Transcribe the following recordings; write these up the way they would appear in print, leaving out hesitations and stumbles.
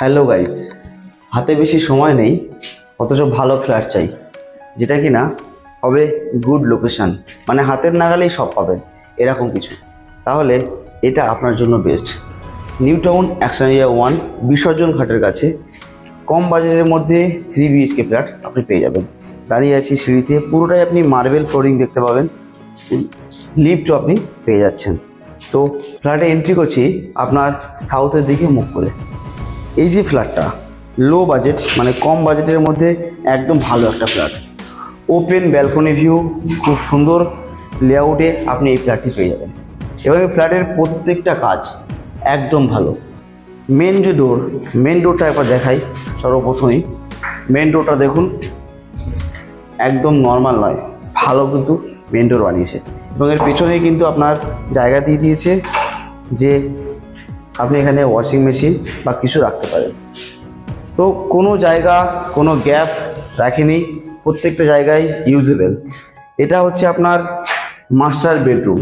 Hello guys, হাতে বেশি সময় নেই অথচ ভালো ফ্ল্যাট চাই, যেটা কি না হবে গুড লোকেশন, মানে হাতের নাগালেই সব পাবেন এরকম কিছু। তাহলে এটা আপনার জন্য best. New town action area 1 বিসর্জন ঘাটের কাছে কম বাজেটের মধ্যে 3 BHK ফ্ল্যাট আপনি পেয়ে যাবেন। দাঁড়িয়ে আছি সিঁড়িতে, পুরোটাই আপনি মার্বেল ফ্লোরিং দেখতে পাবেন, লিফটও আপনি পেয়ে যাচ্ছেন। তো ফ্ল্যাটে এন্ট্রি করছি আপনার সাউথের দিকে মুখ করে। এই যে ফ্ল্যাটটা লো বাজেট, মানে কম বাজেটের মধ্যে একদম ভালো একটা ফ্ল্যাট, ওপেন ব্যালকনি ভিউ, খুব সুন্দর লেআউটে আপনি এই ফ্ল্যাটটি পেয়ে যাবেন। এবং এই ফ্ল্যাটের প্রত্যেকটা কাজ একদম ভালো। মেন যে ডোর, মেন ডোরটা একবার দেখাই। সর্বপ্রথমেই মেন ডোরটা দেখুন, একদম নর্মাল নয়, ভালো কিন্তু মেন ডোর বানিয়েছে। এবং এর পেছনেই কিন্তু আপনার জায়গা দিয়ে দিয়েছে যে আপনি এখানে ওয়াশিং মেশিন বা কিছু রাখতে পারেন। তো কোনো জায়গা কোনো গ্যাপ রাখেনি, প্রত্যেকটা জায়গায় ইউজেবল। এটা হচ্ছে আপনার মাস্টার বেডরুম।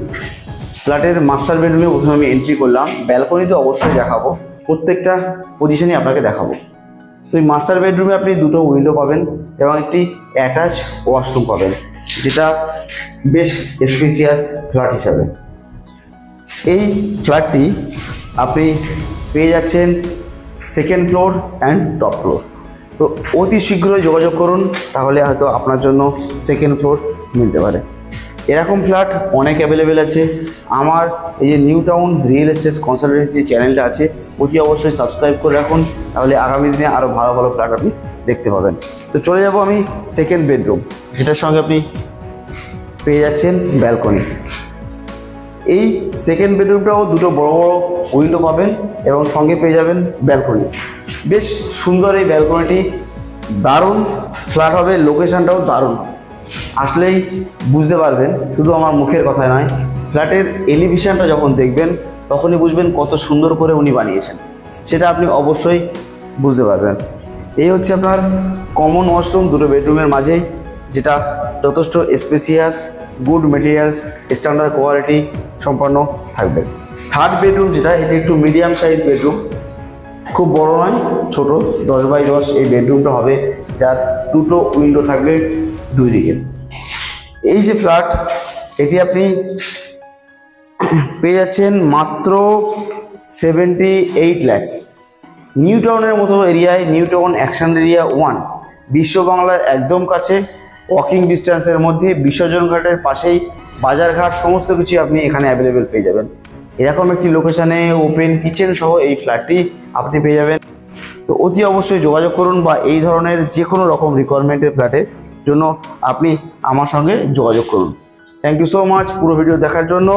ফ্ল্যাটের মাস্টার বেডরুমে প্রথমে আমি এন্ট্রি করলাম, ব্যালকনি তো অবশ্যই দেখাবো, প্রত্যেকটা পজিশনই আপনাকে দেখাবো। তো এই মাস্টার বেডরুমে আপনি দুটো উইন্ডো পাবেন এবং একটি অ্যাটাচ ওয়াশরুম পাবেন, যেটা বেশ স্পেসিয়াস ফ্ল্যাট হিসাবে। এই ফ্ল্যাটটি আপনি পেয়ে যাচ্ছেন second floor and top floor. তো অতি শীঘ্রই যোগাযোগ করুন, তাহলে হয়তো আপনার জন্য সেকেন্ড ফ্লোর মিলতে পারে। এরকম ফ্ল্যাট অনেক অ্যাভেলেবেল আছে। আমার এই যে new town real estate consultancy চ্যানেলটা আছে, অতি অবশ্যই সাবস্ক্রাইব করে রাখুন, তাহলে আগামী দিনে আরও ভালো ভালো ফ্ল্যাট আপনি দেখতে পাবেন। তো চলে যাব আমি সেকেন্ড বেডরুম, যেটার সঙ্গে আপনি পেয়ে যাচ্ছেন ব্যালকনি। এই সেকেন্ড বেডরুমটাও দুটো বড় বড় উইন্ডো পাবেন এবং সঙ্গে পেয়ে যাবেন ব্যালকনি। বেশ সুন্দর এই ব্যালকনিটি, দারুণ ফ্ল্যাট হবে, লোকেশানটাও দারুণ। আসলেই বুঝতে পারবেন, শুধু আমার মুখের কথা নয়, ফ্ল্যাটের এলিভেশনটা যখন দেখবেন তখনই বুঝবেন কত সুন্দর করে উনি বানিয়েছেন, সেটা আপনি অবশ্যই বুঝতে পারবেন। এই হচ্ছে আপনার কমন ওয়াশরুম দুটো বেডরুমের মাঝেই, যেটা যথেষ্ট spacious, good materials, standard quality সম্পন্ন থাকবে। থার্ড বেডরুম যেটা, এটা একটু মিডিয়াম সাইজ বেডরুম, খুব বড় নয়, ছোট, 10x10 এই বেডরুমটা হবে, যার দুটো উইন্ডো থাকবে দুই দিকে। এই যে ফ্ল্যাট, এটি আপনি পেয়ে যাচ্ছেন মাত্র 78 লাখ। নিউ টাউনের মতো এরিয়ায়, নিউ টাউন অ্যাকশন এরিয়া 1 বিশ্ব বাংলার একদম কাছে, ওয়াকিং ডিস্টেন্সের মধ্যে, বিসর্জন ঘাটের পাশেই বাজারঘাট সমস্ত কিছু আপনি এখানে অ্যাভেলেবেল পেয়ে যাবেন। এরকম একটি লোকেশানে ওপেন কিচেন সহ এই ফ্ল্যাটটি আপনি পেয়ে যাবেন। তো অতি অবশ্যই যোগাযোগ করুন, বা এই ধরনের যে কোনো রকম রিকোয়ারমেন্টের ফ্ল্যাটের জন্য আপনি আমার সঙ্গে যোগাযোগ করুন। থ্যাংক ইউ সো মাচ পুরো ভিডিও দেখার জন্য।